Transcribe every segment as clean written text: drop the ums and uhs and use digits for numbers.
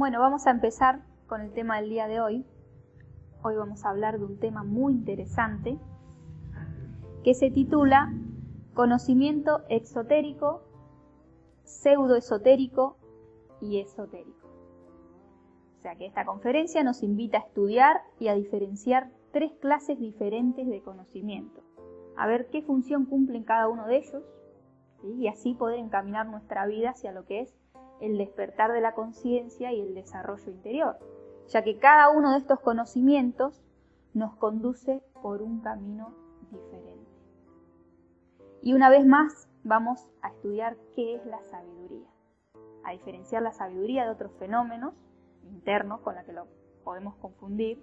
Bueno, vamos a empezar con el tema del día de hoy. Hoy vamos a hablar de un tema muy interesante que se titula Conocimiento exotérico, pseudoesotérico y esotérico. O sea que esta conferencia nos invita a estudiar y a diferenciar 3 clases diferentes de conocimiento, a ver qué función cumplen cada uno de ellos, ¿sí? Y así poder encaminar nuestra vida hacia lo que es el despertar de la conciencia y el desarrollo interior, ya que cada uno de estos conocimientos nos conduce por un camino diferente. Y una vez más vamos a estudiar qué es la sabiduría, a diferenciar la sabiduría de otros fenómenos internos con la que lo podemos confundir,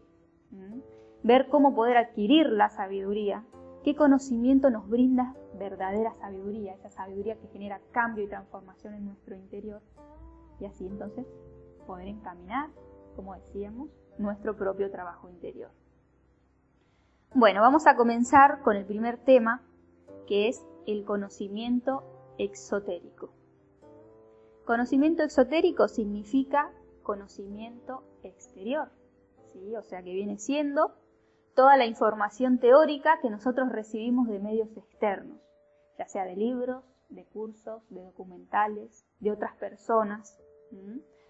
ver cómo poder adquirir la sabiduría, qué conocimiento nos brinda verdadera sabiduría, esa sabiduría que genera cambio y transformación en nuestro interior, y así entonces poder encaminar, como decíamos, nuestro propio trabajo interior. Bueno, vamos a comenzar con el primer tema, que es el conocimiento exotérico. Conocimiento exotérico significa conocimiento exterior, ¿sí? O sea que viene siendo toda la información teórica que nosotros recibimos de medios externos, ya sea de libros, de cursos, de documentales, de otras personas,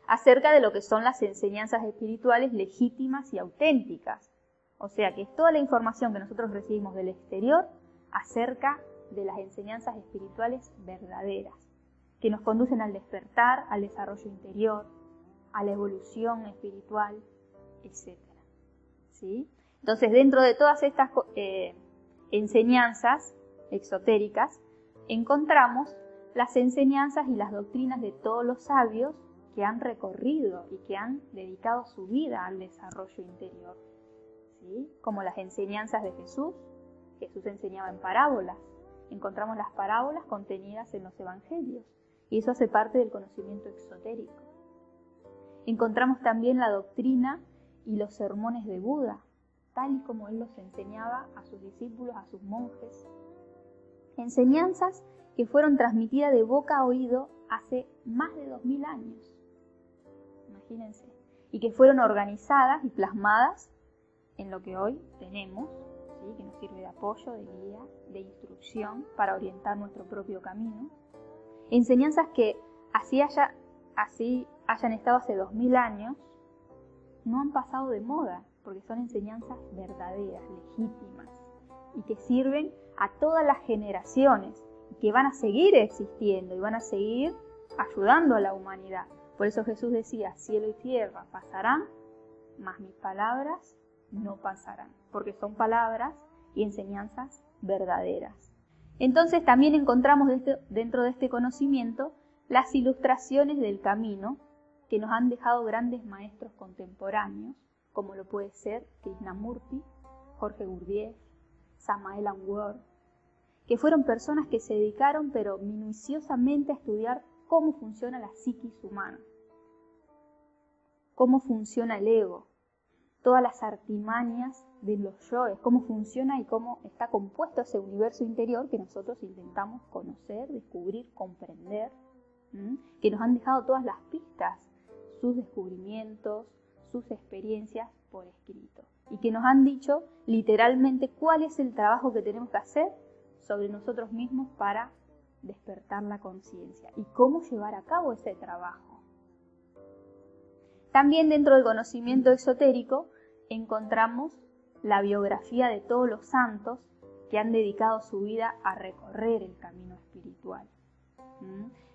acerca de lo que son las enseñanzas espirituales legítimas y auténticas. O sea que es toda la información que nosotros recibimos del exterior acerca de las enseñanzas espirituales verdaderas, que nos conducen al despertar, al desarrollo interior, a la evolución espiritual, etc. ¿Sí? Entonces, dentro de todas estas enseñanzas exotéricas, encontramos las enseñanzas y las doctrinas de todos los sabios que han recorrido y que han dedicado su vida al desarrollo interior, ¿sí? Como las enseñanzas de Jesús. Jesús enseñaba en parábolas. Encontramos las parábolas contenidas en los evangelios, y eso hace parte del conocimiento exotérico. Encontramos también la doctrina y los sermones de Buda, tal y como él los enseñaba a sus discípulos, a sus monjes. Enseñanzas que fueron transmitidas de boca a oído hace más de 2000 años. Imagínense. Y que fueron organizadas y plasmadas en lo que hoy tenemos, ¿sí? Que nos sirve de apoyo, de guía, de instrucción para orientar nuestro propio camino. Enseñanzas que así hayan estado hace 2000 años, no han pasado de moda, porque son enseñanzas verdaderas, legítimas, y que sirven a todas las generaciones, y que van a seguir existiendo y van a seguir ayudando a la humanidad. Por eso Jesús decía, cielo y tierra pasarán, mas mis palabras no pasarán, porque son palabras y enseñanzas verdaderas. Entonces también encontramos dentro de este conocimiento las ilustraciones del camino que nos han dejado grandes maestros contemporáneos, como lo puede ser Krishnamurti, Jorge Gurdjieff, Samael Aun Weor, que fueron personas que se dedicaron pero minuciosamente a estudiar cómo funciona la psiquis humana, cómo funciona el ego, todas las artimañas de los yoes, cómo funciona y cómo está compuesto ese universo interior que nosotros intentamos conocer, descubrir, comprender, que nos han dejado todas las pistas, sus descubrimientos, sus experiencias por escrito, y que nos han dicho literalmente cuál es el trabajo que tenemos que hacer sobre nosotros mismos para despertar la conciencia y cómo llevar a cabo ese trabajo. También dentro del conocimiento exotérico encontramos la biografía de todos los santos que han dedicado su vida a recorrer el camino espiritual.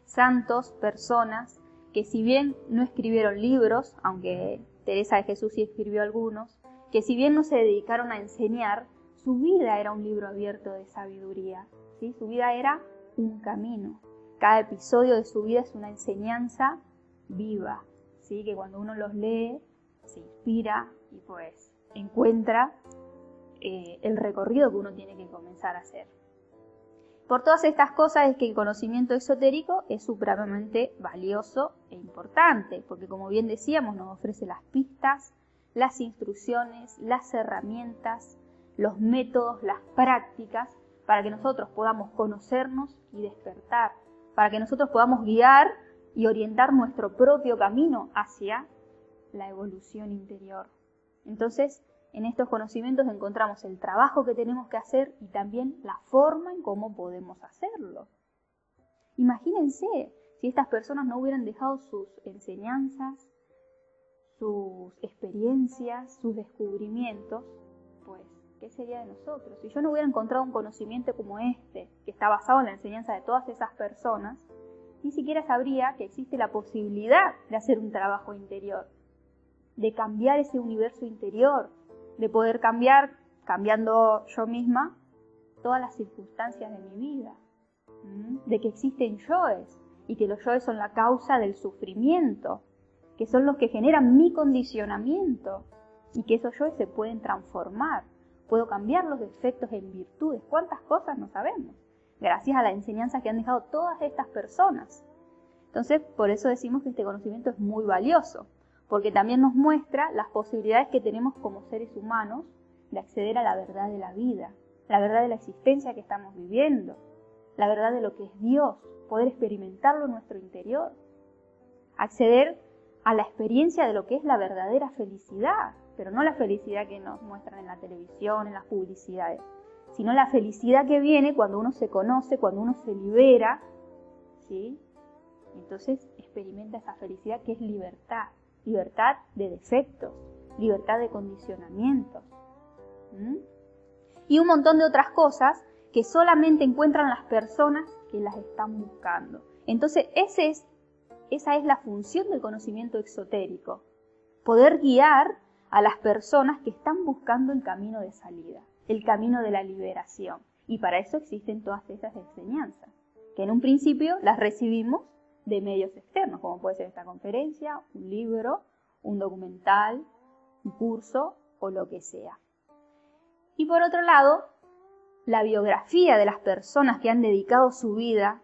Santos, personas que si bien no escribieron libros, aunque Teresa de Jesús sí escribió algunos, que si bien no se dedicaron a enseñar, su vida era un libro abierto de sabiduría, ¿sí? Su vida era un camino. Cada episodio de su vida es una enseñanza viva, ¿sí? Que cuando uno los lee, se inspira y pues encuentra el recorrido que uno tiene que comenzar a hacer. Por todas estas cosas es que el conocimiento esotérico es supremamente valioso e importante, porque como bien decíamos, nos ofrece las pistas, las instrucciones, las herramientas, los métodos, las prácticas, para que nosotros podamos conocernos y despertar, para que nosotros podamos guiar y orientar nuestro propio camino hacia la evolución interior. Entonces, en estos conocimientos encontramos el trabajo que tenemos que hacer y también la forma en cómo podemos hacerlo. Imagínense si estas personas no hubieran dejado sus enseñanzas, sus experiencias, sus descubrimientos, pues, ¿qué sería de nosotros? Si yo no hubiera encontrado un conocimiento como este, que está basado en la enseñanza de todas esas personas, ni siquiera sabría que existe la posibilidad de hacer un trabajo interior, de cambiar ese universo interior, de poder cambiar, cambiando yo misma, todas las circunstancias de mi vida, de que existen yoes y que los yoes son la causa del sufrimiento, que son los que generan mi condicionamiento y que esos yoes se pueden transformar. Puedo cambiar los defectos en virtudes. ¿Cuántas cosas no sabemos? Gracias a la enseñanza que han dejado todas estas personas. Entonces, por eso decimos que este conocimiento es muy valioso, porque también nos muestra las posibilidades que tenemos como seres humanos de acceder a la verdad de la vida, la verdad de la existencia que estamos viviendo, la verdad de lo que es Dios, poder experimentarlo en nuestro interior, acceder a la experiencia de lo que es la verdadera felicidad, pero no la felicidad que nos muestran en la televisión, en las publicidades, sino la felicidad que viene cuando uno se conoce, cuando uno se libera, ¿sí? Entonces experimenta esa felicidad que es libertad, libertad de defectos, libertad de condicionamientos, y un montón de otras cosas que solamente encuentran las personas que las están buscando. Entonces esa es la función del conocimiento exotérico, poder guiar a las personas que están buscando el camino de salida, el camino de la liberación. Y para eso existen todas esas enseñanzas, que en un principio las recibimos de medios externos, como puede ser esta conferencia, un libro, un documental, un curso o lo que sea. Y por otro lado, la biografía de las personas que han dedicado su vida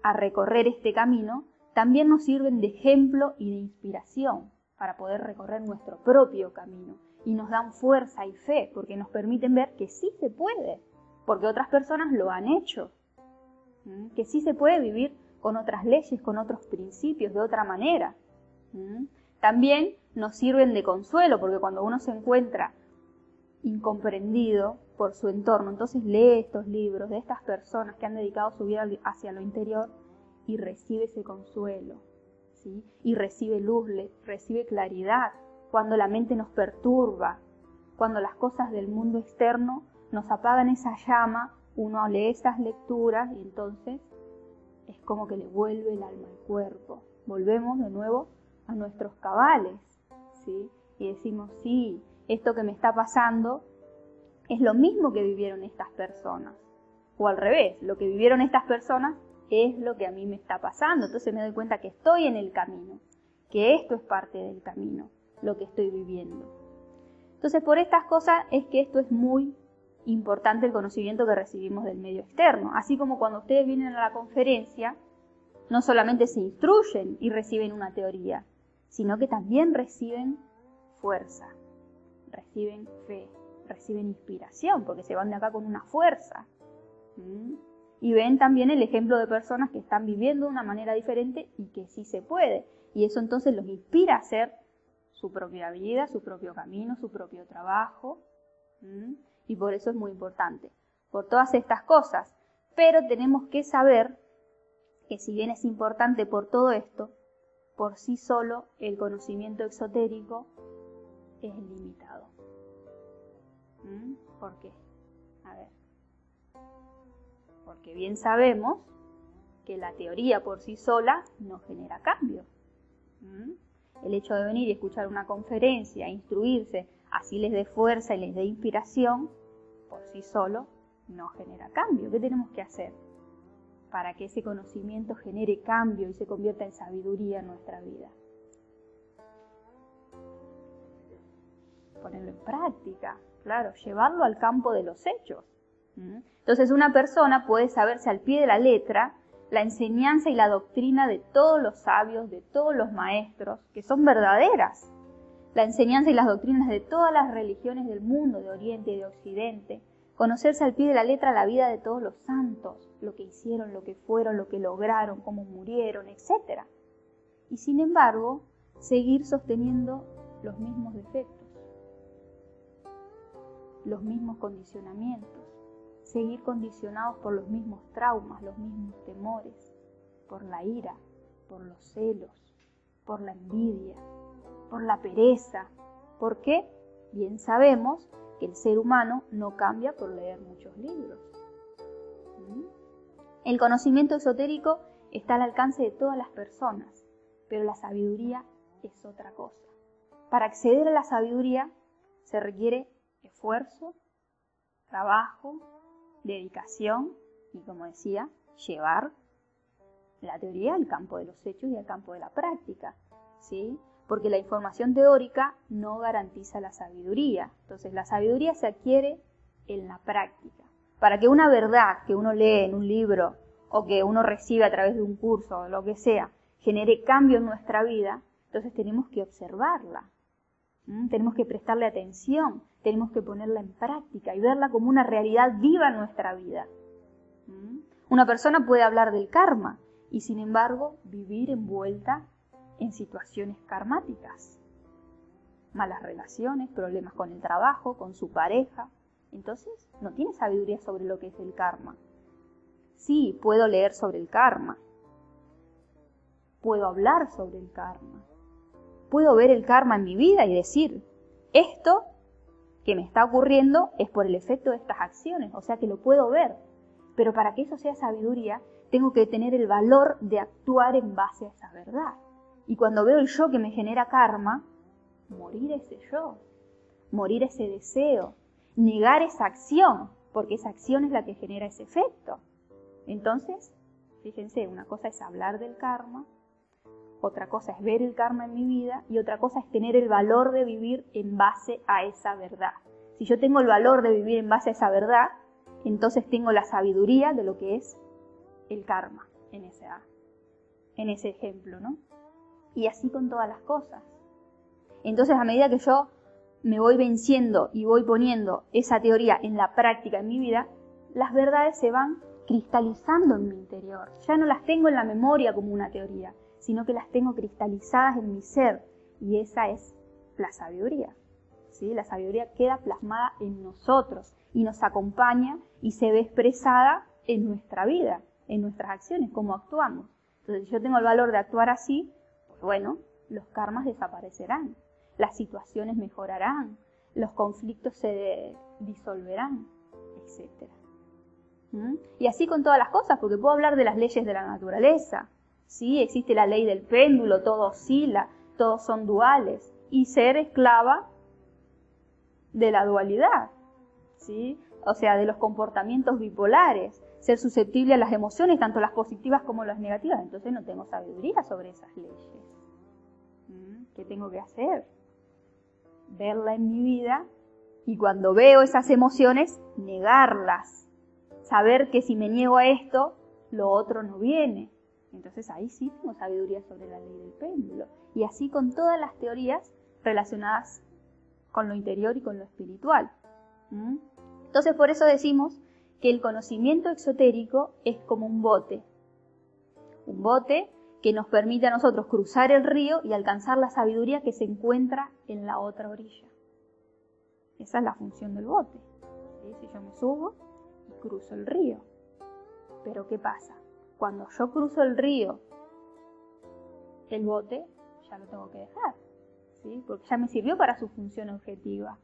a recorrer este camino también nos sirven de ejemplo y de inspiración para poder recorrer nuestro propio camino. Y nos dan fuerza y fe, porque nos permiten ver que sí se puede, porque otras personas lo han hecho. Que sí se puede vivir con otras leyes, con otros principios, de otra manera. También nos sirven de consuelo, porque cuando uno se encuentra incomprendido por su entorno, entonces lee estos libros de estas personas que han dedicado su vida hacia lo interior y recibe ese consuelo, ¿sí? Y recibe luz, recibe claridad. Cuando la mente nos perturba, cuando las cosas del mundo externo nos apagan esa llama, uno lee esas lecturas y entonces es como que le vuelve el alma al cuerpo. Volvemos de nuevo a nuestros cabales, ¿sí? Y decimos, sí, esto que me está pasando es lo mismo que vivieron estas personas. O al revés, lo que vivieron estas personas es lo que a mí me está pasando. Entonces me doy cuenta que estoy en el camino, que esto es parte del camino, lo que estoy viviendo. Entonces por estas cosas es que esto es muy importante, el conocimiento que recibimos del medio externo. Así como cuando ustedes vienen a la conferencia, no solamente se instruyen y reciben una teoría, sino que también reciben fuerza, reciben fe, reciben inspiración, porque se van de acá con una fuerza. Y ven también el ejemplo de personas que están viviendo de una manera diferente y que sí se puede. Y eso entonces los inspira a hacer su propia vida, su propio camino, su propio trabajo. Y por eso es muy importante, por todas estas cosas. Pero tenemos que saber que si bien es importante por todo esto, por sí solo el conocimiento exotérico es limitado. ¿Por qué? A ver. Porque bien sabemos que la teoría por sí sola no genera cambio. El hecho de venir y escuchar una conferencia, instruirse, así les dé fuerza y les dé inspiración, por sí solo no genera cambio. ¿Qué tenemos que hacer para que ese conocimiento genere cambio y se convierta en sabiduría en nuestra vida? Ponerlo en práctica, claro, llevarlo al campo de los hechos. Entonces una persona puede saberse al pie de la letra la enseñanza y la doctrina de todos los sabios, de todos los maestros, que son verdaderas. La enseñanza y las doctrinas de todas las religiones del mundo, de Oriente y de Occidente. Conocerse al pie de la letra la vida de todos los santos, lo que hicieron, lo que fueron, lo que lograron, cómo murieron, etc. Y sin embargo, seguir sosteniendo los mismos defectos, los mismos condicionamientos, seguir condicionados por los mismos traumas, los mismos temores, por la ira, por los celos, por la envidia, por la pereza. ¿Por qué? Bien sabemos que el ser humano no cambia por leer muchos libros. El conocimiento esotérico está al alcance de todas las personas, pero la sabiduría es otra cosa. Para acceder a la sabiduría se requiere esfuerzo, trabajo, dedicación y, como decía, llevar la teoría al campo de los hechos y al campo de la práctica, ¿sí? Porque la información teórica no garantiza la sabiduría. Entonces, la sabiduría se adquiere en la práctica. Para que una verdad que uno lee en un libro o que uno recibe a través de un curso o lo que sea, genere cambio en nuestra vida, entonces tenemos que observarla. Tenemos que prestarle atención, tenemos que ponerla en práctica y verla como una realidad viva en nuestra vida. Una persona puede hablar del karma y, sin embargo, vivir envuelta en situaciones karmáticas. Malas relaciones, problemas con el trabajo, con su pareja. Entonces, no tiene sabiduría sobre lo que es el karma. Sí, puedo leer sobre el karma. Puedo hablar sobre el karma. Puedo ver el karma en mi vida y decir, esto que me está ocurriendo es por el efecto de estas acciones, o sea que lo puedo ver. Pero para que eso sea sabiduría, tengo que tener el valor de actuar en base a esa verdad. Y cuando veo el yo que me genera karma, morir ese yo, morir ese deseo, negar esa acción, porque esa acción es la que genera ese efecto. Entonces, fíjense, una cosa es hablar del karma, otra cosa es ver el karma en mi vida y otra cosa es tener el valor de vivir en base a esa verdad. Si yo tengo el valor de vivir en base a esa verdad, entonces tengo la sabiduría de lo que es el karma en ese ejemplo, ¿no? Y así con todas las cosas. Entonces, a medida que yo me voy venciendo y voy poniendo esa teoría en la práctica en mi vida, las verdades se van cristalizando en mi interior. Ya no las tengo en la memoria como una teoría, sino que las tengo cristalizadas en mi ser. Y esa es la sabiduría. ¿Sí? La sabiduría queda plasmada en nosotros y nos acompaña y se ve expresada en nuestra vida, en nuestras acciones, cómo actuamos. Entonces, si yo tengo el valor de actuar así, pues bueno, los karmas desaparecerán, las situaciones mejorarán, los conflictos se disolverán, etc. Y así con todas las cosas, porque puedo hablar de las leyes de la naturaleza. ¿Sí? Existe la ley del péndulo, todo oscila, todos son duales. Y ser esclava de la dualidad, ¿sí? O sea, de los comportamientos bipolares, ser susceptible a las emociones, tanto las positivas como las negativas. Entonces no tengo sabiduría sobre esas leyes. ¿Qué tengo que hacer? Verla en mi vida y cuando veo esas emociones, negarlas. Saber que si me niego a esto, lo otro no viene. Entonces ahí sí tengo sabiduría sobre la ley del péndulo. Y así con todas las teorías relacionadas con lo interior y con lo espiritual. Entonces por eso decimos que el conocimiento exotérico es como un bote. Un bote que nos permite a nosotros cruzar el río y alcanzar la sabiduría que se encuentra en la otra orilla. Esa es la función del bote. ¿Sí? Si yo me subo y cruzo el río. Pero ¿qué pasa? Cuando yo cruzo el río, el bote ya lo tengo que dejar, ¿sí? Porque ya me sirvió para su función objetiva.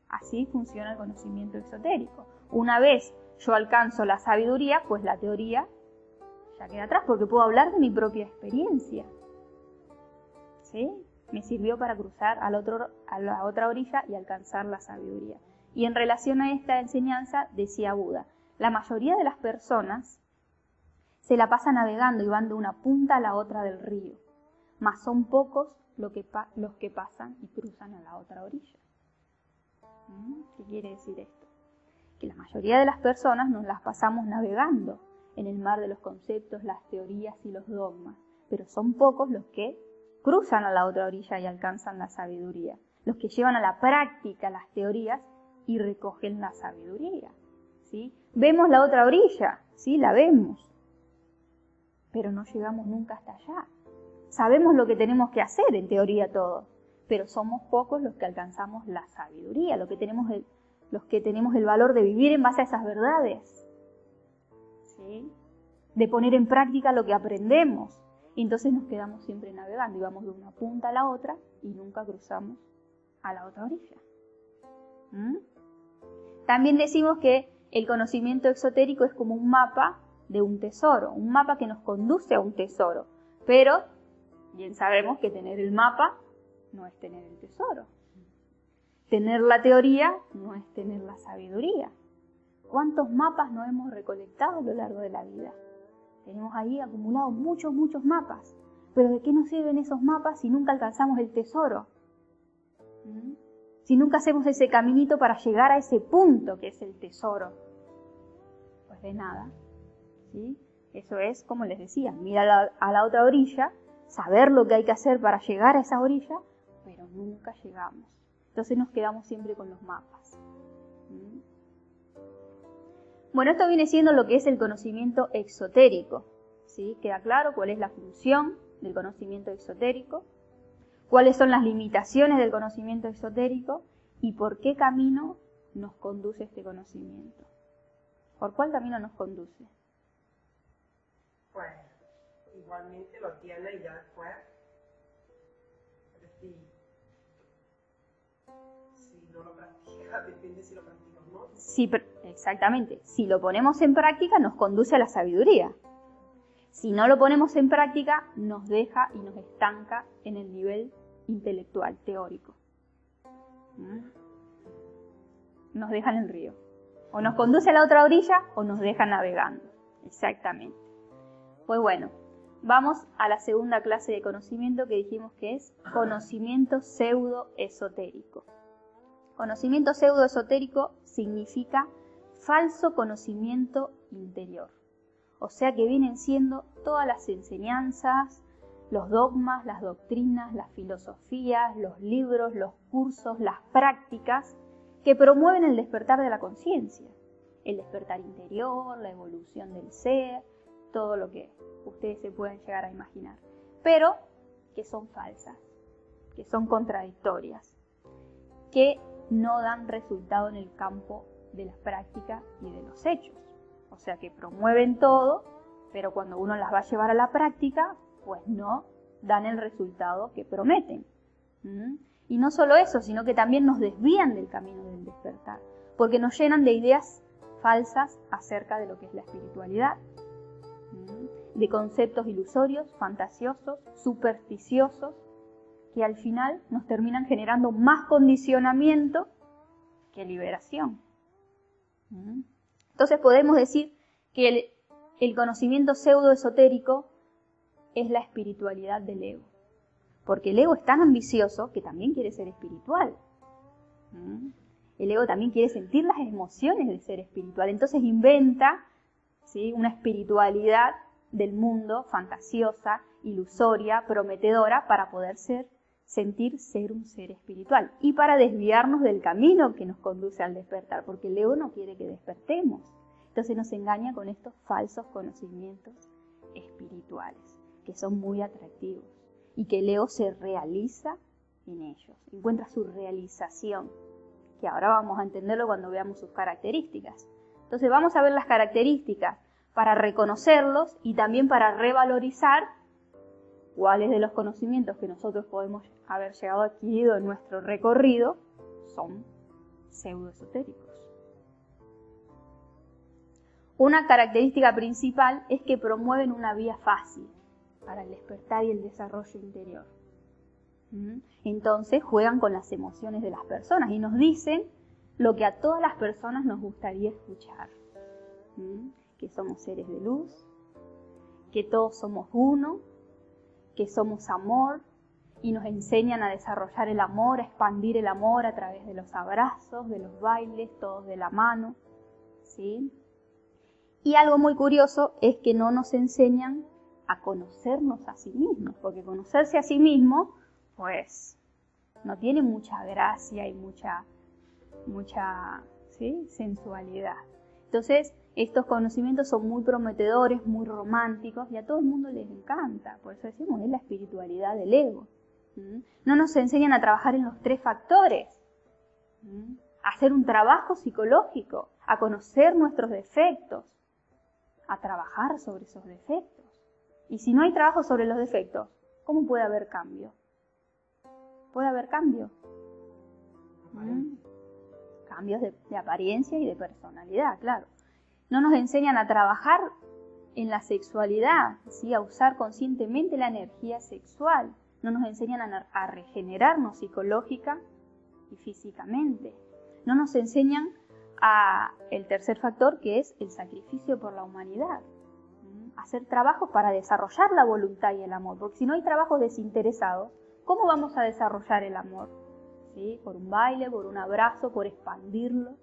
Así funciona el conocimiento exotérico. Una vez yo alcanzo la sabiduría, pues la teoría ya queda atrás, porque puedo hablar de mi propia experiencia. ¿Sí? Me sirvió para cruzar a la otra orilla y alcanzar la sabiduría. Y en relación a esta enseñanza, decía Buda, la mayoría de las personas se la pasa navegando y van de una punta a la otra del río, mas son pocos los que pasan y cruzan a la otra orilla. ¿Qué quiere decir esto? Que la mayoría de las personas nos las pasamos navegando en el mar de los conceptos, las teorías y los dogmas, pero son pocos los que cruzan a la otra orilla y alcanzan la sabiduría, los que llevan a la práctica las teorías y recogen la sabiduría. ¿Sí? Vemos la otra orilla, ¿sí? La vemos, pero no llegamos nunca hasta allá. Sabemos lo que tenemos que hacer, en teoría todo, pero somos pocos los que alcanzamos la sabiduría, los que tenemos el valor de vivir en base a esas verdades, ¿sí? De poner en práctica lo que aprendemos. Y entonces nos quedamos siempre navegando y vamos de una punta a la otra y nunca cruzamos a la otra orilla. También decimos que el conocimiento exotérico es como un mapa de un tesoro, un mapa que nos conduce a un tesoro. Pero bien sabemos que tener el mapa no es tener el tesoro. Tener la teoría no es tener la sabiduría. ¿Cuántos mapas no hemos recolectado a lo largo de la vida? Tenemos ahí acumulados muchos mapas. Pero ¿de qué nos sirven esos mapas si nunca alcanzamos el tesoro? Si nunca hacemos ese caminito para llegar a ese punto que es el tesoro. Pues de nada. ¿Sí? Eso es, como les decía, mirar a la otra orilla, saber lo que hay que hacer para llegar a esa orilla, pero nunca llegamos. Entonces nos quedamos siempre con los mapas. Bueno, esto viene siendo lo que es el conocimiento exotérico. ¿Sí? ¿Queda claro cuál es la función del conocimiento exotérico? ¿Cuáles son las limitaciones del conocimiento exotérico? ¿Y por qué camino nos conduce este conocimiento? ¿Por cuál camino nos conduce? Pues igualmente lo tiene y ya después, es decir, si no lo practicas, depende si lo practicas o no. Sí, exactamente. Si lo ponemos en práctica, nos conduce a la sabiduría. Si no lo ponemos en práctica, nos deja y nos estanca en el nivel intelectual, teórico. Nos deja en el río. O nos conduce a la otra orilla o nos deja navegando. Exactamente. Pues bueno, vamos a la segunda clase de conocimiento que dijimos que es conocimiento pseudo-esotérico. Conocimiento pseudo-esotérico significa falso conocimiento interior. O sea que vienen siendo todas las enseñanzas, los dogmas, las doctrinas, las filosofías, los libros, los cursos, las prácticas que promueven el despertar de la conciencia, el despertar interior, la evolución del ser, todo lo que ustedes se pueden llegar a imaginar, pero que son falsas, que son contradictorias, que no dan resultado en el campo de las prácticas y de los hechos. O sea que promueven todo, pero cuando uno las va a llevar a la práctica, pues no dan el resultado que prometen. Y no solo eso, sino que también nos desvían del camino del despertar, porque nos llenan de ideas falsas acerca de lo que es la espiritualidad, de conceptos ilusorios, fantasiosos, supersticiosos, que al final nos terminan generando más condicionamiento que liberación. Entonces podemos decir que el conocimiento pseudo-esotérico es la espiritualidad del ego. Porque el ego es tan ambicioso que también quiere ser espiritual. El ego también quiere sentir las emociones de ser espiritual. Entonces inventa, ¿sí?, una espiritualidad del mundo fantasiosa, ilusoria, prometedora para poder sentir ser un ser espiritual. Y para desviarnos del camino que nos conduce al despertar. Porque el ego no quiere que despertemos. Entonces nos engaña con estos falsos conocimientos espirituales, que son muy atractivos. Y que el ego se realiza en ellos, encuentra su realización, que ahora vamos a entenderlo cuando veamos sus características. Entonces vamos a ver las características para reconocerlos y también para revalorizar cuáles de los conocimientos que nosotros podemos haber llegado adquirido en nuestro recorrido son pseudoesotéricos. Una característica principal es que promueven una vía fácil para el despertar y el desarrollo interior. Entonces juegan con las emociones de las personas y nos dicen lo que a todas las personas nos gustaría escuchar. Que somos seres de luz, que todos somos uno, que somos amor, y nos enseñan a desarrollar el amor, a expandir el amor a través de los abrazos, de los bailes, todos de la mano, ¿sí? Y algo muy curioso es que no nos enseñan a conocernos a sí mismos, porque conocerse a sí mismo, pues, no tiene mucha gracia y mucha ¿sí?, sensualidad. Entonces, estos conocimientos son muy prometedores, muy románticos, y a todo el mundo les encanta. Por eso decimos, es la espiritualidad del ego. No nos enseñan a trabajar en los 3 factores, a hacer un trabajo psicológico, a conocer nuestros defectos, a trabajar sobre esos defectos. Y si no hay trabajo sobre los defectos, ¿cómo puede haber cambio? ¿Puede haber cambio? Cambios de apariencia y de personalidad, claro. No nos enseñan a trabajar en la sexualidad, ¿sí? A usar conscientemente la energía sexual. No nos enseñan a regenerarnos psicológica y físicamente. No nos enseñan el tercer factor, que es el sacrificio por la humanidad. Hacer trabajos para desarrollar la voluntad y el amor, porque si no hay trabajos desinteresados, ¿cómo vamos a desarrollar el amor? ¿Sí? Por un baile, por un abrazo, por expandirlo.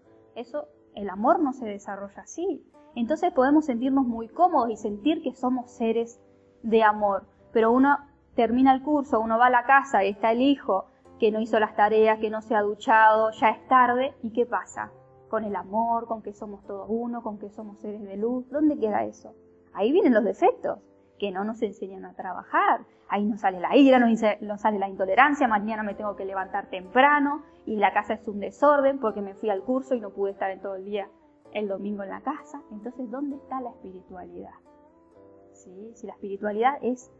El amor no se desarrolla así. Entonces podemos sentirnos muy cómodos y sentir que somos seres de amor, pero uno termina el curso, uno va a la casa y está el hijo que no hizo las tareas, que no se ha duchado, ya es tarde, ¿y qué pasa? Con el amor, con que somos todos uno, con que somos seres de luz, ¿dónde queda eso? Ahí vienen los defectos, que no nos enseñan a trabajar. Ahí nos sale la ira, nos sale la intolerancia, mañana me tengo que levantar temprano y la casa es un desorden porque me fui al curso y no pude estar en todo el día el domingo en la casa. Entonces, ¿dónde está la espiritualidad? ¿Sí? Si la espiritualidad es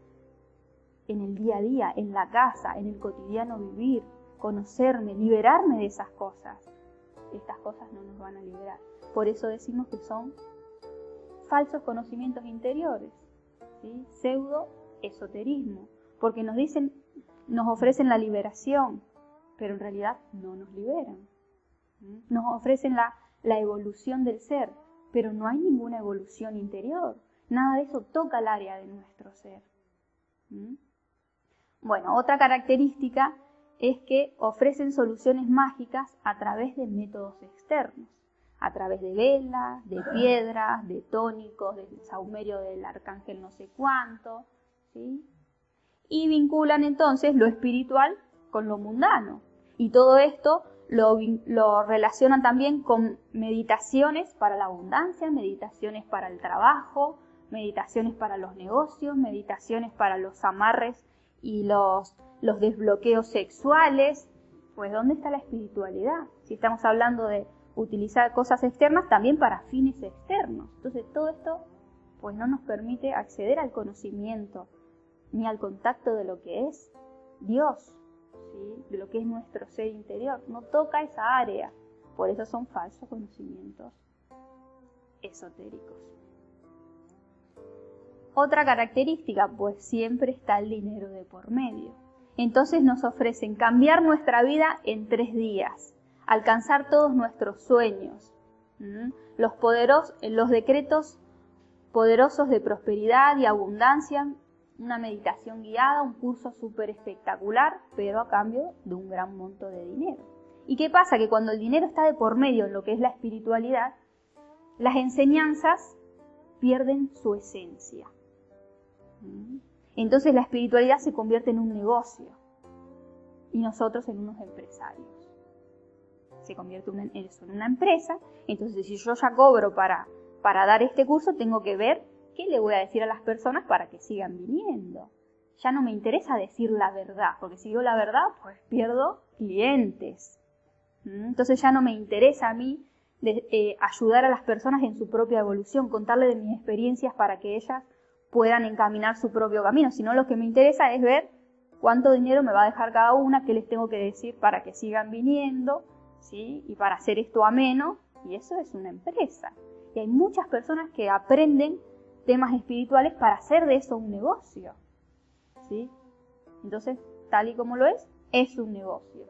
en el día a día, en la casa, en el cotidiano vivir, conocerme, liberarme de esas cosas. Estas cosas no nos van a liberar. Por eso decimos que son falsos conocimientos interiores, ¿sí? Pseudo-esoterismo, porque nos ofrecen la liberación, pero en realidad no nos liberan. Nos ofrecen la evolución del ser, pero no hay ninguna evolución interior. Nada de eso toca el área de nuestro ser. Bueno, otra característica es que ofrecen soluciones mágicas a través de métodos externos, a través de velas, de piedras, de tónicos, del saumerio del arcángel no sé cuánto, ¿sí? Y vinculan entonces lo espiritual con lo mundano. Y todo esto lo relacionan también con meditaciones para la abundancia, meditaciones para el trabajo, meditaciones para los negocios, meditaciones para los amarres y los desbloqueos sexuales. Pues ¿dónde está la espiritualidad? Si estamos hablando de utilizar cosas externas también para fines externos. Entonces todo esto pues no nos permite acceder al conocimiento ni al contacto de lo que es Dios, ¿sí? De lo que es nuestro ser interior. No toca esa área. Por eso son falsos conocimientos esotéricos. Otra característica, pues siempre está el dinero de por medio. Entonces nos ofrecen cambiar nuestra vida en 3 días, alcanzar todos nuestros sueños, los decretos poderosos de prosperidad y abundancia, una meditación guiada, un curso súper espectacular, pero a cambio de un gran monto de dinero. ¿Y qué pasa? Que cuando el dinero está de por medio en lo que es la espiritualidad, las enseñanzas pierden su esencia. Entonces la espiritualidad se convierte en un negocio y nosotros en unos empresarios. Se convierte en una empresa. Entonces si yo ya cobro para dar este curso, tengo que ver qué le voy a decir a las personas para que sigan viniendo. Ya no me interesa decir la verdad, porque si digo la verdad, pues pierdo clientes. Entonces ya no me interesa a mí ayudar a las personas en su propia evolución, contarle de mis experiencias para que ellas puedan encaminar su propio camino, sino lo que me interesa es ver cuánto dinero me va a dejar cada una, qué les tengo que decir para que sigan viniendo, ¿sí? Y para hacer esto ameno, y eso es una empresa. Y hay muchas personas que aprenden temas espirituales para hacer de eso un negocio, ¿sí? Entonces, tal y como lo es un negocio,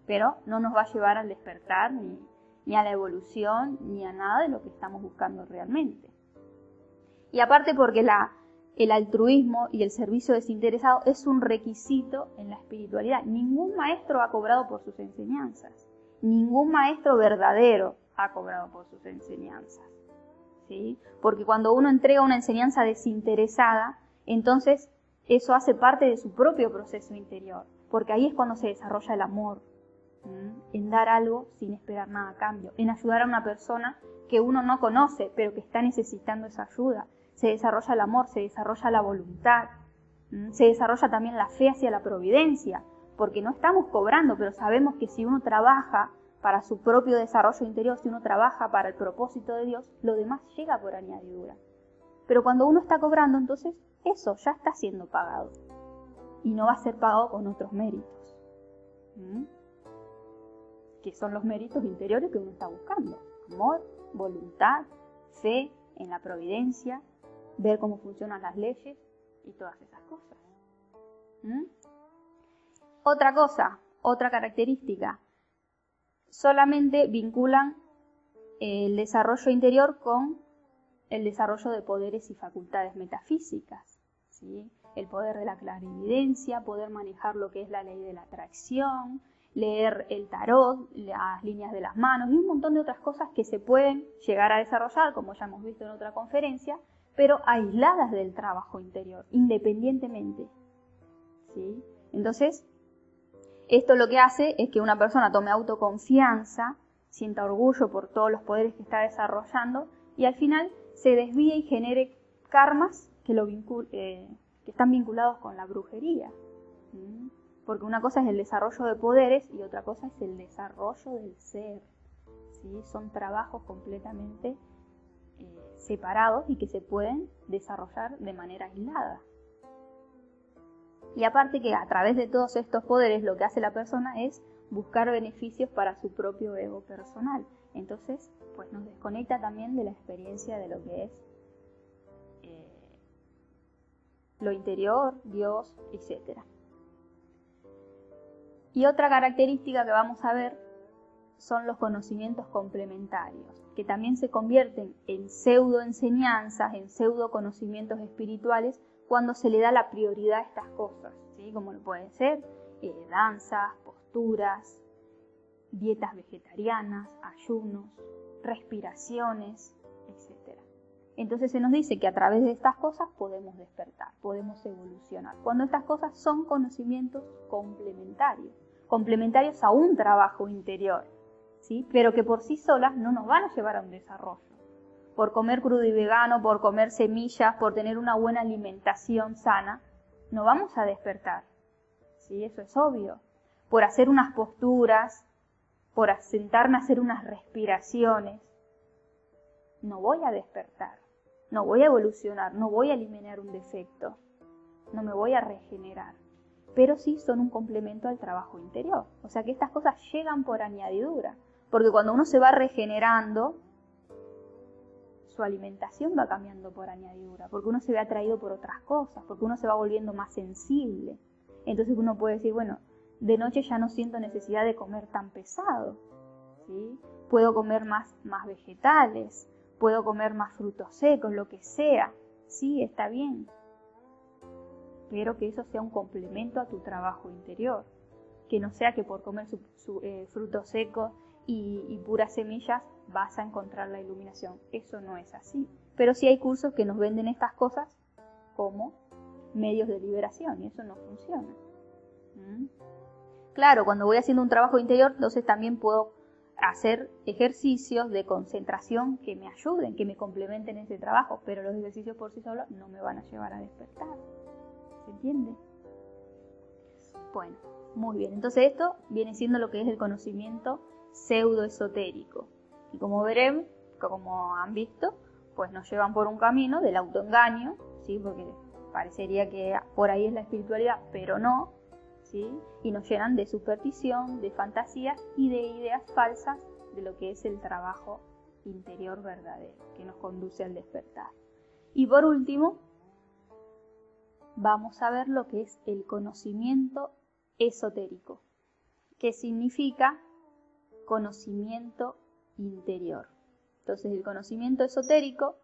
pero no nos va a llevar al despertar, ni a la evolución, ni a nada de lo que estamos buscando realmente. Y aparte porque el altruismo y el servicio desinteresado es un requisito en la espiritualidad. Ningún maestro ha cobrado por sus enseñanzas. Ningún maestro verdadero ha cobrado por sus enseñanzas, ¿sí? Porque cuando uno entrega una enseñanza desinteresada, entonces eso hace parte de su propio proceso interior. Porque ahí es cuando se desarrolla el amor, en dar algo sin esperar nada a cambio, en ayudar a una persona que uno no conoce, pero que está necesitando esa ayuda. Se desarrolla el amor, se desarrolla la voluntad. Se desarrolla también la fe hacia la providencia, porque no estamos cobrando, pero sabemos que si uno trabaja para su propio desarrollo interior, si uno trabaja para el propósito de Dios, lo demás llega por añadidura. Pero cuando uno está cobrando, entonces eso ya está siendo pagado. Y no va a ser pagado con otros méritos. Que son los méritos interiores que uno está buscando. Amor, voluntad, fe en la providencia, ver cómo funcionan las leyes y todas esas cosas. Otra cosa, otra característica. Solamente vinculan el desarrollo interior con el desarrollo de poderes y facultades metafísicas, ¿sí? El poder de la clarividencia, poder manejar lo que es la ley de la atracción, leer el tarot, las líneas de las manos y un montón de otras cosas que se pueden llegar a desarrollar, como ya hemos visto en otra conferencia, pero aisladas del trabajo interior, independientemente, ¿sí? Entonces, esto lo que hace es que una persona tome autoconfianza, sienta orgullo por todos los poderes que está desarrollando y al final se desvíe y genere karmas que están vinculados con la brujería. Porque una cosa es el desarrollo de poderes y otra cosa es el desarrollo del ser. ¿Sí? Son trabajos completamente separados y que se pueden desarrollar de manera aislada. Y aparte que a través de todos estos poderes lo que hace la persona es buscar beneficios para su propio ego personal. Entonces, pues nos desconecta también de la experiencia de lo que es lo interior, Dios, etc. Y otra característica que vamos a ver son los conocimientos complementarios, que también se convierten en pseudo-enseñanzas, en pseudo-conocimientos espirituales, cuando se le da la prioridad a estas cosas, ¿sí? Como lo pueden ser danzas, posturas, dietas vegetarianas, ayunos, respiraciones, etc. Entonces se nos dice que a través de estas cosas podemos despertar, podemos evolucionar, cuando estas cosas son conocimientos complementarios a un trabajo interior, ¿sí? Pero que por sí solas no nos van a llevar a un desarrollo. Por comer crudo y vegano, por comer semillas, por tener una buena alimentación sana, no vamos a despertar, ¿sí? Eso es obvio. Por hacer unas posturas, por sentarme a hacer unas respiraciones, no voy a despertar, no voy a evolucionar, no voy a eliminar un defecto, no me voy a regenerar. Pero sí son un complemento al trabajo interior. O sea que estas cosas llegan por añadidura, porque cuando uno se va regenerando, su alimentación va cambiando por añadidura, porque uno se ve atraído por otras cosas, porque uno se va volviendo más sensible. Entonces uno puede decir, bueno, de noche ya no siento necesidad de comer tan pesado, ¿sí? Puedo comer más vegetales, puedo comer más frutos secos, lo que sea. Sí, está bien, pero que eso sea un complemento a tu trabajo interior, que no sea que por comer frutos secos y puras semillas vas a encontrar la iluminación. Eso no es así. Pero sí hay cursos que nos venden estas cosas como medios de liberación y eso no funciona. Claro, cuando voy haciendo un trabajo interior, entonces también puedo hacer ejercicios de concentración que me ayuden, que me complementen ese trabajo, pero los ejercicios por sí solos no me van a llevar a despertar. ¿Se entiende? Bueno, muy bien. Entonces esto viene siendo lo que es el conocimiento pseudoesotérico. Y como veremos, como han visto, pues nos llevan por un camino del autoengaño, ¿sí? Porque parecería que por ahí es la espiritualidad, pero no, ¿sí? Y nos llenan de superstición, de fantasías y de ideas falsas de lo que es el trabajo interior verdadero, que nos conduce al despertar. Y por último, vamos a ver lo que es el conocimiento esotérico, que significa conocimiento interior. Entonces el conocimiento esotérico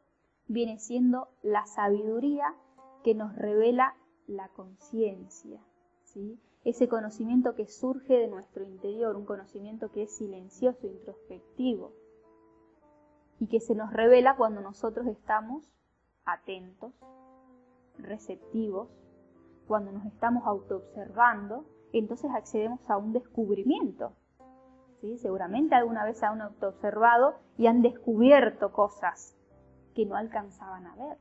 viene siendo la sabiduría que nos revela la conciencia, ¿sí? Ese conocimiento que surge de nuestro interior, un conocimiento que es silencioso, introspectivo, y que se nos revela cuando nosotros estamos atentos, receptivos, cuando nos estamos autoobservando, entonces accedemos a un descubrimiento. ¿Sí? Seguramente alguna vez se han autoobservado y han descubierto cosas que no alcanzaban a ver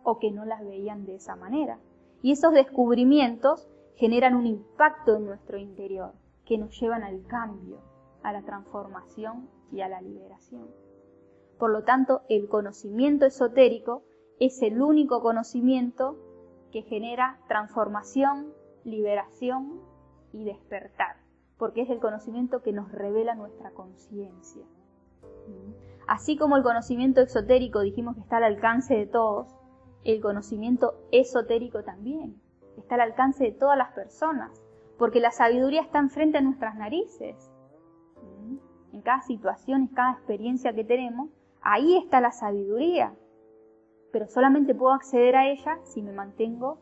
o que no las veían de esa manera. Y esos descubrimientos generan un impacto en nuestro interior, que nos llevan al cambio, a la transformación y a la liberación. Por lo tanto, el conocimiento esotérico es el único conocimiento que genera transformación, liberación y despertar, porque es el conocimiento que nos revela nuestra conciencia. Así como el conocimiento exotérico dijimos que está al alcance de todos, el conocimiento esotérico también está al alcance de todas las personas, porque la sabiduría está enfrente de nuestras narices. En cada situación, en cada experiencia que tenemos, ahí está la sabiduría, pero solamente puedo acceder a ella si me mantengo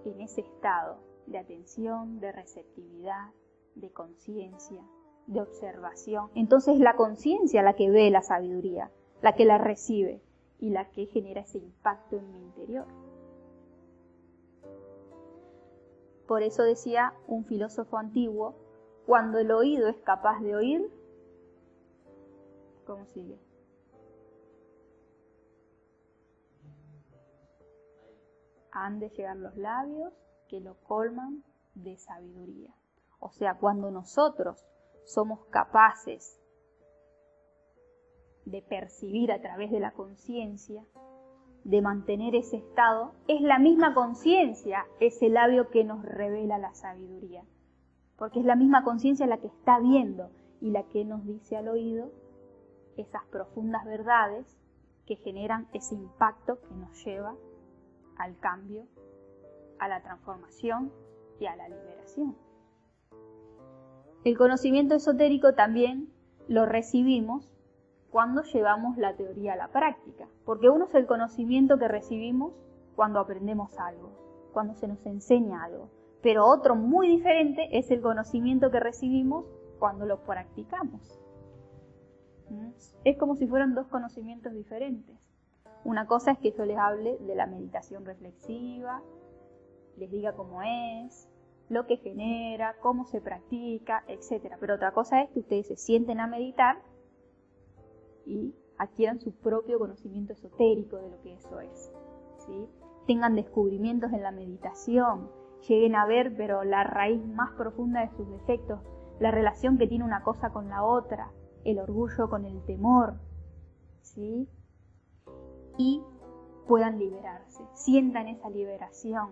en ese estado de atención, de receptividad, de conciencia, de observación. Entonces es la conciencia la que ve la sabiduría, la que la recibe y la que genera ese impacto en mi interior. Por eso decía un filósofo antiguo, cuando el oído es capaz de oír, ¿cómo sigue? Han de llegar los labios que lo colman de sabiduría. O sea, cuando nosotros somos capaces de percibir a través de la conciencia, de mantener ese estado, es la misma conciencia, ese labio que nos revela la sabiduría. Porque es la misma conciencia la que está viendo y la que nos dice al oído esas profundas verdades que generan ese impacto que nos lleva al cambio, a la transformación y a la liberación. El conocimiento esotérico también lo recibimos cuando llevamos la teoría a la práctica, porque uno es el conocimiento que recibimos cuando aprendemos algo, cuando se nos enseña algo, pero otro muy diferente es el conocimiento que recibimos cuando lo practicamos. Es como si fueran dos conocimientos diferentes. Una cosa es que yo les hable de la meditación reflexiva, les diga cómo es, lo que genera, cómo se practica, etc. Pero otra cosa es que ustedes se sienten a meditar y adquieran su propio conocimiento esotérico de lo que eso es, ¿sí? Tengan descubrimientos en la meditación, lleguen a ver, pero la raíz más profunda de sus defectos, la relación que tiene una cosa con la otra, el orgullo con el temor, ¿sí? Y puedan liberarse, sientan esa liberación,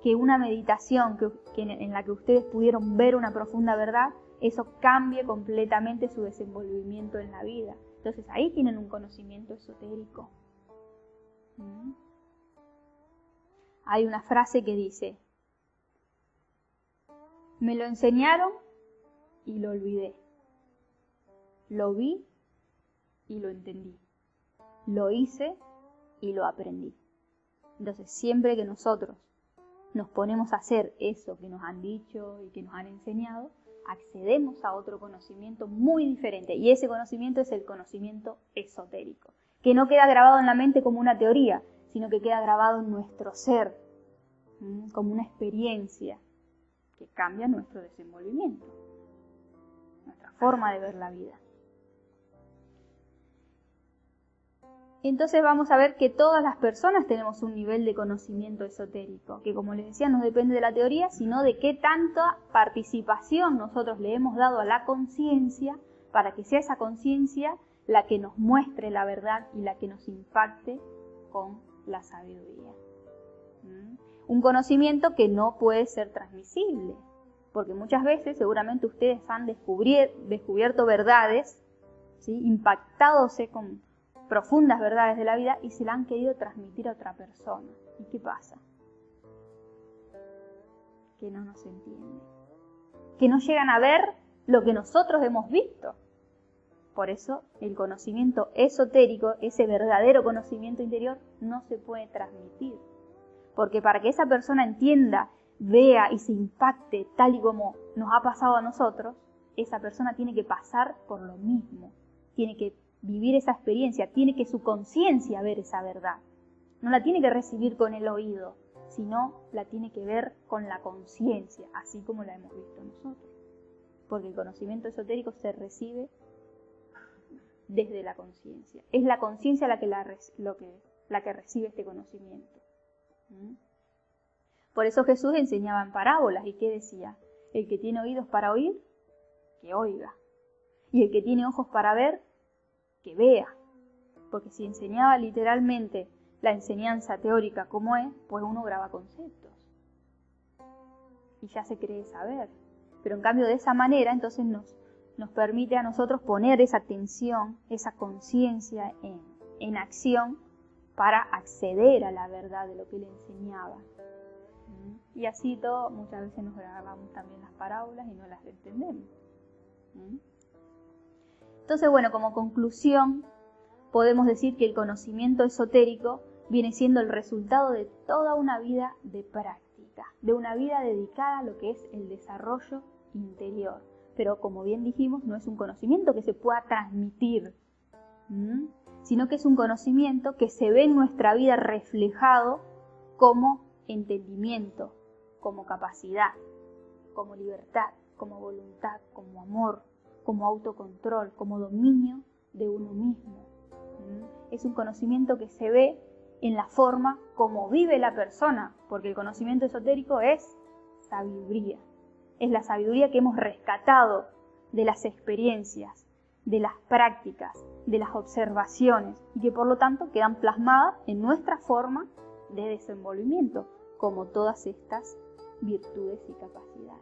que una meditación en la que ustedes pudieron ver una profunda verdad, eso cambie completamente su desenvolvimiento en la vida. Entonces ahí tienen un conocimiento esotérico. Hay una frase que dice, me lo enseñaron y lo olvidé, lo vi y lo entendí, lo hice y lo aprendí. Entonces siempre que nosotros nos ponemos a hacer eso que nos han dicho y que nos han enseñado, accedemos a otro conocimiento muy diferente. Y ese conocimiento es el conocimiento esotérico, que no queda grabado en la mente como una teoría, sino que queda grabado en nuestro ser, como una experiencia que cambia nuestro desenvolvimiento, nuestra forma de ver la vida. Entonces vamos a ver que todas las personas tenemos un nivel de conocimiento esotérico, que como les decía no depende de la teoría, sino de qué tanta participación nosotros le hemos dado a la conciencia para que sea esa conciencia la que nos muestre la verdad y la que nos impacte con la sabiduría. Un conocimiento que no puede ser transmisible, porque muchas veces seguramente ustedes han descubierto verdades, ¿sí? Impactadose con profundas verdades de la vida y se la han querido transmitir a otra persona. ¿Y qué pasa? Que no nos entienden, que no llegan a ver lo que nosotros hemos visto. Por eso el conocimiento esotérico, ese verdadero conocimiento interior, no se puede transmitir. Porque para que esa persona entienda, vea y se impacte tal y como nos ha pasado a nosotros, esa persona tiene que pasar por lo mismo, tiene que vivir esa experiencia, tiene que su conciencia ver esa verdad. No la tiene que recibir con el oído, sino la tiene que ver con la conciencia, así como la hemos visto nosotros. Porque el conocimiento esotérico se recibe desde la conciencia. Es la conciencia la que recibe este conocimiento. Por eso Jesús enseñaba en parábolas. ¿Y qué decía? El que tiene oídos para oír, que oiga. Y el que tiene ojos para ver, que vea. Porque si enseñaba literalmente la enseñanza teórica como es, pues uno graba conceptos. Y ya se cree saber. Pero en cambio de esa manera, entonces nos permite a nosotros poner esa atención, esa conciencia en acción para acceder a la verdad de lo que le enseñaba. Y así todo, muchas veces nos grabamos también las parábolas y no las entendemos. Entonces, bueno, como conclusión, podemos decir que el conocimiento esotérico viene siendo el resultado de toda una vida de práctica, de una vida dedicada a lo que es el desarrollo interior. Pero como bien dijimos, no es un conocimiento que se pueda transmitir, sino que es un conocimiento que se ve en nuestra vida reflejado como entendimiento, como capacidad, como libertad, como voluntad, como amor, como autocontrol, como dominio de uno mismo. Es un conocimiento que se ve en la forma como vive la persona, porque el conocimiento esotérico es sabiduría. Es la sabiduría que hemos rescatado de las experiencias, de las prácticas, de las observaciones, y que por lo tanto quedan plasmadas en nuestra forma de desenvolvimiento, como todas estas virtudes y capacidades.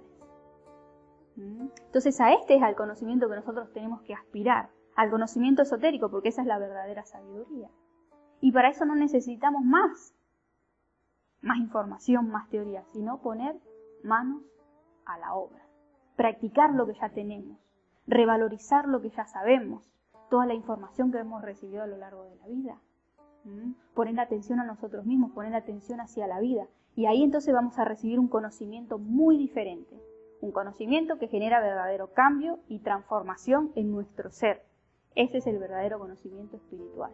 Entonces a este es al conocimiento que nosotros tenemos que aspirar, al conocimiento esotérico, porque esa es la verdadera sabiduría. Y para eso no necesitamos más información, más teoría, sino poner manos a la obra, practicar lo que ya tenemos, revalorizar lo que ya sabemos, toda la información que hemos recibido a lo largo de la vida, poner atención a nosotros mismos, poner atención hacia la vida, y ahí entonces vamos a recibir un conocimiento muy diferente, un conocimiento que genera verdadero cambio y transformación en nuestro ser. Ese es el verdadero conocimiento espiritual.